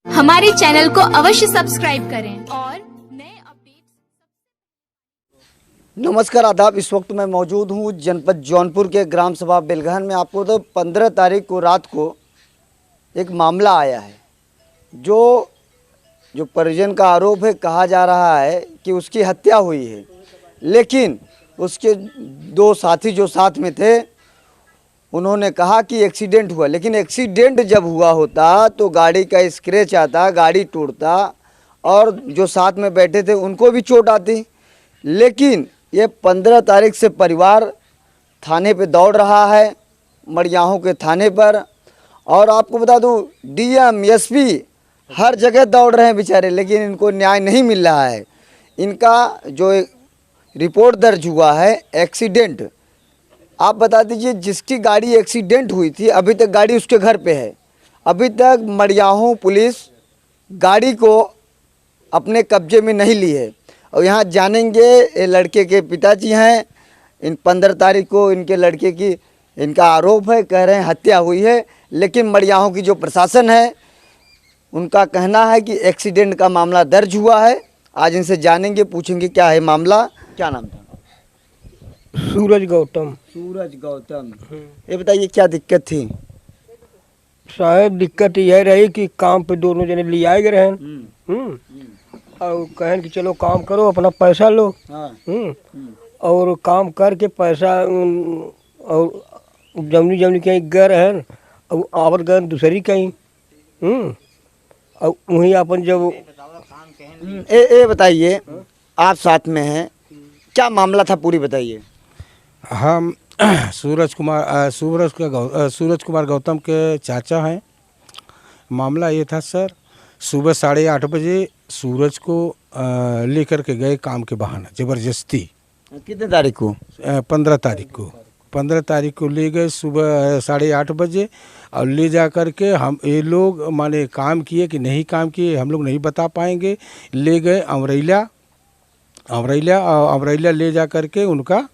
हमारे चैनल को अवश्य सब्सक्राइब करें और नए अपडेट। नमस्कार आदाब। इस वक्त मैं मौजूद हूँ जनपद जौनपुर के ग्राम सभा बेलगहन में। आपको तो 15 तारीख को रात को एक मामला आया है जो परिजन का आरोप है। कहा जा रहा है कि उसकी हत्या हुई है, लेकिन उसके दो साथी जो साथ में थे उन्होंने कहा कि एक्सीडेंट हुआ। लेकिन एक्सीडेंट जब हुआ होता तो गाड़ी का स्क्रैच आता, गाड़ी टूटता और जो साथ में बैठे थे उनको भी चोट आती। लेकिन ये 15 तारीख से परिवार थाने पे दौड़ रहा है, मड़ियाहों के थाने पर। और आपको बता दूं, डीएम एसपी हर जगह दौड़ रहे हैं बेचारे, लेकिन इनको न्याय नहीं मिल रहा है। इनका जो रिपोर्ट दर्ज हुआ है एक्सीडेंट, आप बता दीजिए जिसकी गाड़ी एक्सीडेंट हुई थी अभी तक गाड़ी उसके घर पे है। अभी तक मड़ियाहों पुलिस गाड़ी को अपने कब्जे में नहीं ली है। और यहाँ जानेंगे, ये लड़के के पिताजी हैं। इन 15 तारीख को इनके लड़के की इनका आरोप है, कह रहे हैं हत्या हुई है। लेकिन मड़ियाहों की जो प्रशासन है उनका कहना है कि एक्सीडेंट का मामला दर्ज हुआ है। आज इनसे जानेंगे, पूछेंगे क्या है मामला। क्या नाम था? सूरज गौतम। सूरज गौतम। ये बताइए क्या दिक्कत थी? शायद दिक्कत यह रही कि काम पे दोनों जने ले आए गए हैं। और कहें कि चलो काम करो, अपना पैसा लो। और काम करके पैसा और जमनी कहीं गए हैं और आवत गए दूसरी कहीं। और वहीं अपन जब ए बताइए, आप साथ में हैं, क्या मामला था पूरी बताइए। हम सूरज कुमार गौतम के चाचा हैं। मामला ये था सर, सुबह 8:30 बजे सूरज को लेकर के गए काम के बहाना ज़बरदस्ती। कितने तारीख को? 15 तारीख को। 15 तारीख को ले गए सुबह 8:30 बजे और ले जा कर के हम ये लोग माने काम किए कि नहीं काम किए हम लोग नहीं बता पाएंगे। ले गए अमरैला ले जा कर के उनका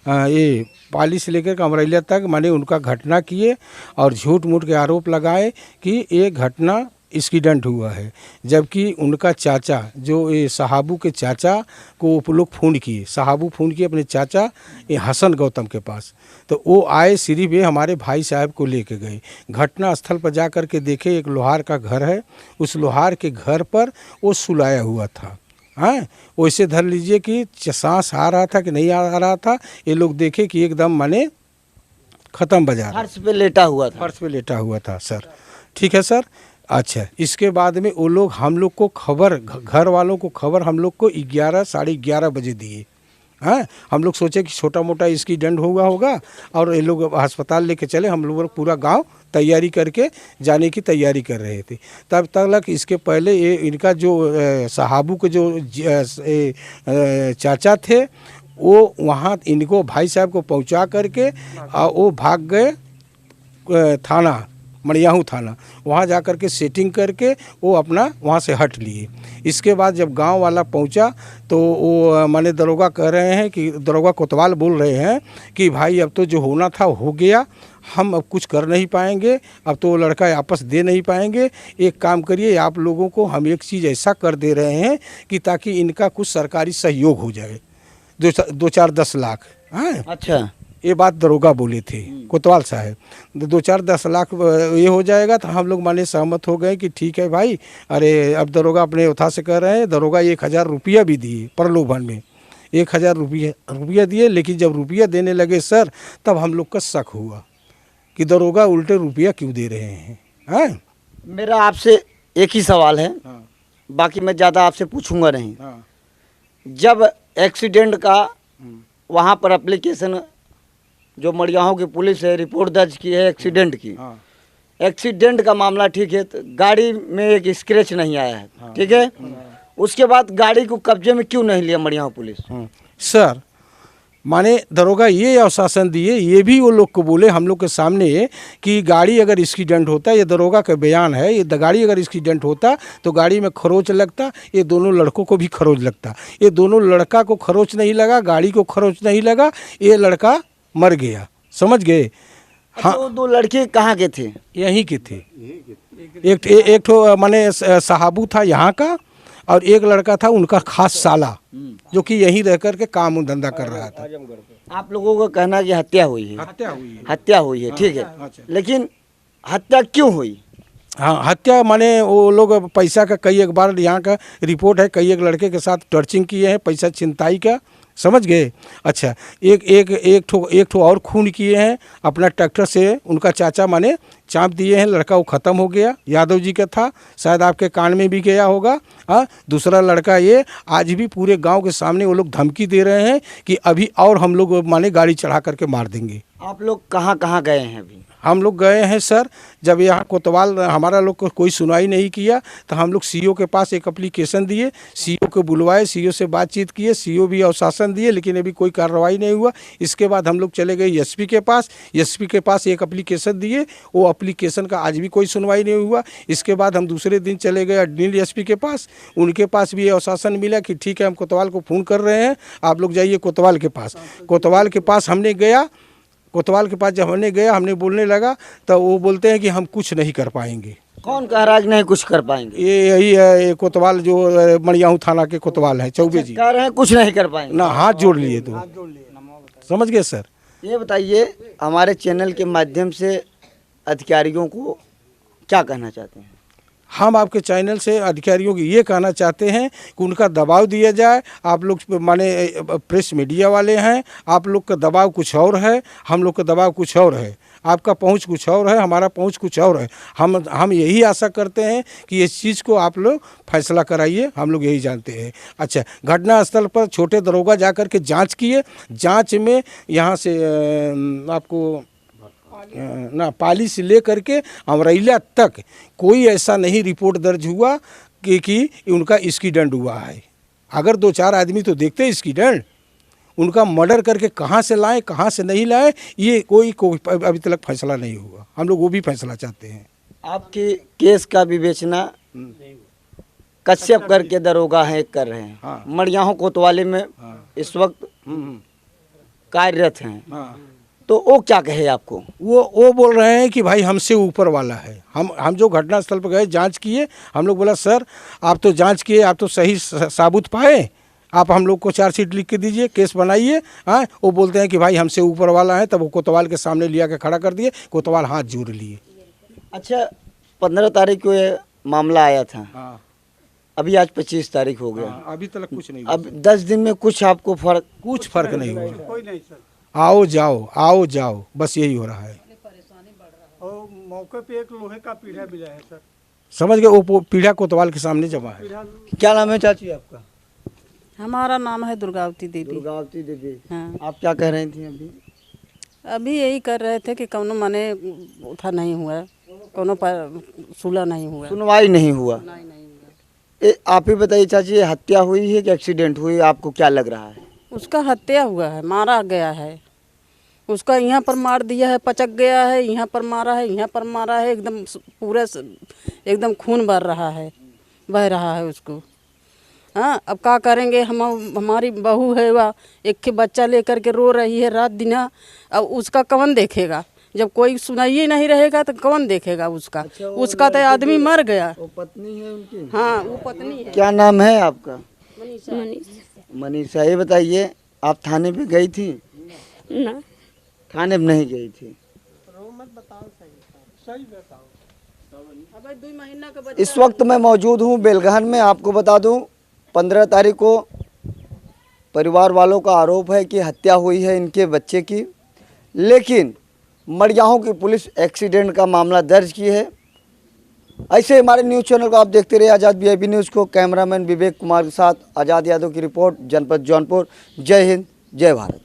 ये पाली से लेकर के अमरैला तक माने उनका घटना किए और झूठ मूठ के आरोप लगाए कि ये घटना एक्सीडेंट हुआ है। जबकि उनका चाचा जो ये साहबू के चाचा को वो लोग फ़ोन किए, साहबू फ़ोन किए अपने चाचा ये हसन गौतम के पास। तो वो आए, सिर्फ ये हमारे भाई साहब को लेके गए। घटना स्थल पर जा कर के देखे एक लोहार का घर है, उस लोहार के घर पर वो सुलाया हुआ था। हाँ, वैसे धर लीजिए कि सांस आ रहा था कि नहीं आ रहा था। ये लोग देखे कि एकदम माने ख़त्म बाजार, फर्श पे लेटा हुआ था। फर्श पे लेटा हुआ था सर। ठीक है सर। अच्छा, इसके बाद में वो लोग हम लोग को खबर, घर वालों को खबर हम लोग को 11 साढ़े 11 बजे दिए। हाँ, हम लोग सोचे कि छोटा मोटा एक्सीडेंट हुआ होगा और ये लोग अस्पताल लेके चले। हम लोग पूरा गांव तैयारी करके जाने की तैयारी कर रहे थे। तब तक इसके पहले ये इनका जो साहबू के जो चाचा थे वो वहाँ इनको भाई साहब को पहुँचा करके वो भाग गए थाना, मड़ियाहू थाना। वहाँ जा कर के सेटिंग करके वो अपना वहाँ से हट लिए। इसके बाद जब गांव वाला पहुँचा तो वो माने दरोगा कह रहे हैं कि दरोगा कोतवाल बोल रहे हैं कि भाई अब तो जो होना था हो गया, हम अब कुछ कर नहीं पाएंगे, अब तो वो लड़का वापस दे नहीं पाएंगे। एक काम करिए, आप लोगों को हम एक चीज़ ऐसा कर दे रहे हैं कि ताकि इनका कुछ सरकारी सहयोग हो जाए, 2-4-10 लाख। हाँ, अच्छा, ये बात दरोगा बोले थे कोतवाल साहब। 2-4-10 लाख ये हो जाएगा तो हम लोग माने सहमत हो गए कि ठीक है भाई। अरे अब दरोगा अपने उठा से कर रहे हैं। दरोगा 1000 रुपया भी दिए प्रलोभन में, 1000 रुपया दिए। लेकिन जब रुपया देने लगे सर, तब हम लोग का शक हुआ कि दरोगा उल्टे रुपया क्यों दे रहे हैं। हाँ, मेरा आपसे एक ही सवाल है। हाँ, बाकी मैं ज़्यादा आपसे पूछूंगा नहीं। हाँ, जब एक्सीडेंट का वहाँ पर एप्लीकेशन जो मड़ियाहों की पुलिस है रिपोर्ट दर्ज की है एक्सीडेंट की, हाँ, एक्सीडेंट का मामला ठीक है, तो गाड़ी में एक स्क्रैच नहीं आया है, हाँ, ठीक है। उसके बाद गाड़ी को कब्जे में क्यों नहीं लिया मड़ियाहों पुलिस? सर माने दरोगा ये आश्वासन दिए, ये भी वो लोग को बोले हम लोग के सामने कि गाड़ी अगर एक्सीडेंट होता, ये दरोगा का बयान है, ये गाड़ी अगर एक्सीडेंट होता तो गाड़ी में खरोच लगता, ये दोनों लड़कों को भी खरोच लगता। ये दोनों लड़का को खरोच नहीं लगा, गाड़ी को खरोच नहीं लगा, ये लड़का मर गया। समझ गए? हाँ, तो दो लड़के कहाँ के थे? यहीं के थे। एक ठो माने साहबू था यहाँ का, और एक लड़का था उनका खास साला, जो कि यहीं रह कर के काम धंधा कर रहा था। आप लोगों का कहना है कि हत्या हुई है, हत्या हुई है, ठीक है, लेकिन हत्या क्यों हुई? हाँ, हत्या माने वो लोग पैसा का कई एक बार यहाँ का रिपोर्ट है, कई एक लड़के के साथ टर्चिंग किए हैं, पैसा छिनताई का, समझ गए। अच्छा, एक ठो और खून किए हैं अपना ट्रैक्टर से, उनका चाचा माने चाँप दिए हैं, लड़का वो ख़त्म हो गया, यादव जी का था, शायद आपके कान में भी गया होगा। हाँ, दूसरा लड़का ये आज भी पूरे गांव के सामने वो लोग धमकी दे रहे हैं कि अभी और हम लोग माने गाड़ी चढ़ा करके मार देंगे। आप लोग कहाँ कहाँ गए हैं अभी? हम लोग गए हैं सर, जब यहाँ कोतवाल हमारा लोग को कोई सुनवाई नहीं किया तो हम लोग सीओ के पास एक एप्लीकेशन दिए, सीओ को बुलवाए, सीओ से बातचीत किए, सीओ भी आश्वासन दिए, लेकिन अभी कोई कार्रवाई नहीं हुआ। इसके बाद हम लोग चले गए एसपी के पास, एसपी के पास एक एप्लीकेशन दिए, वो एप्लीकेशन का आज भी कोई सुनवाई नहीं हुआ। इसके बाद हम दूसरे दिन चले गए अडनील एसपी के पास, उनके पास भी आश्वासन मिला कि ठीक है हम कोतवाल को फ़ोन कर रहे हैं, आप लोग जाइए कोतवाल के पास। कोतवाल के पास हमने गया, कोतवाल के पास जब हमने गया, हमने बोलने लगा तो वो बोलते हैं कि हम कुछ नहीं कर पाएंगे। कौन कह रहा है कि नहीं कुछ कर पाएंगे? ये यही है, ये कोतवाल जो मड़ियाहू थाना के कोतवाल हैं, चौबे जी कह रहे हैं कुछ नहीं कर पाएंगे, ना हाथ जोड़ लिए तो, समझ गए सर। ये बताइए हमारे चैनल के माध्यम से अधिकारियों को क्या कहना चाहते हैं? हम आपके चैनल से अधिकारियों को ये कहना चाहते हैं कि उनका दबाव दिया जाए। आप लोग माने प्रेस मीडिया वाले हैं, आप लोग का दबाव कुछ और है, हम लोग का दबाव कुछ और है, आपका पहुंच कुछ और है, हमारा पहुंच कुछ और है। हम यही आशा करते हैं कि इस चीज़ को आप लोग फैसला कराइए, हम लोग यही जानते हैं। अच्छा, घटनास्थल पर छोटे दरोगा जा कर के जाँच किए, जाँच में यहाँ से आपको ना पाली से ले करके अमरैला तक कोई ऐसा नहीं रिपोर्ट दर्ज हुआ कि उनका एक्सीडेंट हुआ है। अगर 2-4 आदमी तो देखते हैं एक्सीडेंट, उनका मर्डर करके कहाँ से लाए कहाँ से नहीं लाए, ये कोई अभी तक फैसला नहीं हुआ। हम लोग वो भी फैसला चाहते हैं। आपके केस का विवेचना कश्यप करके दरोगा हैं कर रहे हैं, हाँ। मड़ियाहू कोतवाली में इस वक्त कार्यरत हैं, तो वो क्या कहे आपको? वो बोल रहे हैं कि भाई हमसे ऊपर वाला है। हम जो घटनास्थल पर गए, जांच किए, हम लोग बोला सर आप तो जांच किए, आप तो सही साबुत पाए, आप हम लोग को चार्जशीट लिख के दीजिए, केस बनाइए। हाँ, वो बोलते हैं कि भाई हमसे ऊपर वाला है, तब वो कोतवाल के सामने लिया के खड़ा कर दिए, कोतवाल हाथ जोड़ लिए। अच्छा, 15 तारीख को ये मामला आया था, हाँ, अभी आज 25 तारीख हो गया, हाँ, अभी तक कुछ नहीं। अब 10 दिन में कुछ आपको कुछ फर्क नहीं हुआ। आओ जाओ, बस यही हो रहा है। और मौके पे एक लोहे का पीढ़ा भी है सर, समझ गए, वो पीढ़ा कोतवाल के सामने जमा है। क्या नाम है चाची आपका? हमारा नाम है दुर्गावती दीदी। दुर्गावती देवी। हाँ, आप क्या कह रही थी अभी? अभी यही कर रहे थे कि कौनो माने उठा नहीं हुआ, कौनो पर सुलह नहीं हुआ, सुनवाई नहीं हुआ। नहीं हुआ। आप ही बताइए चाची, ये हत्या हुई है कि एक्सीडेंट हुई, आपको क्या लग रहा है? उसका हत्या हुआ है, मारा गया है, उसका यहाँ पर मार दिया है, पचक गया है, यहाँ पर मारा है, यहाँ पर मारा है, एकदम पूरे एकदम खून बह रहा है उसको। हाँ, अब क्या करेंगे, हमारी बहू है, वह एक के बच्चा लेकर के रो रही है रात दिन। अब उसका कौन देखेगा? जब कोई सुनाई नहीं रहेगा तो कौन देखेगा उसका? अच्छा, उसका तो आदमी मर गया। वो पत्नी है उनकी? हाँ, वो पत्नी है। क्या नाम है आपका? मनीषा। मनीषा। ये बताइए, आप थाने पे गई थी? ना, थाने पे नहीं गई थी। इस वक्त मैं मौजूद हूँ बेलगहन में। आपको बता दूँ 15 तारीख को परिवार वालों का आरोप है कि हत्या हुई है इनके बच्चे की, लेकिन मड़ियाहू की पुलिस एक्सीडेंट का मामला दर्ज की है। ऐसे हमारे न्यूज़ चैनल को आप देखते रहिए आज़ाद वीआईपी न्यूज़ को। कैमरामैन विवेक कुमार के साथ आज़ाद यादव की रिपोर्ट, जनपद जौनपुर। जय हिंद, जय भारत।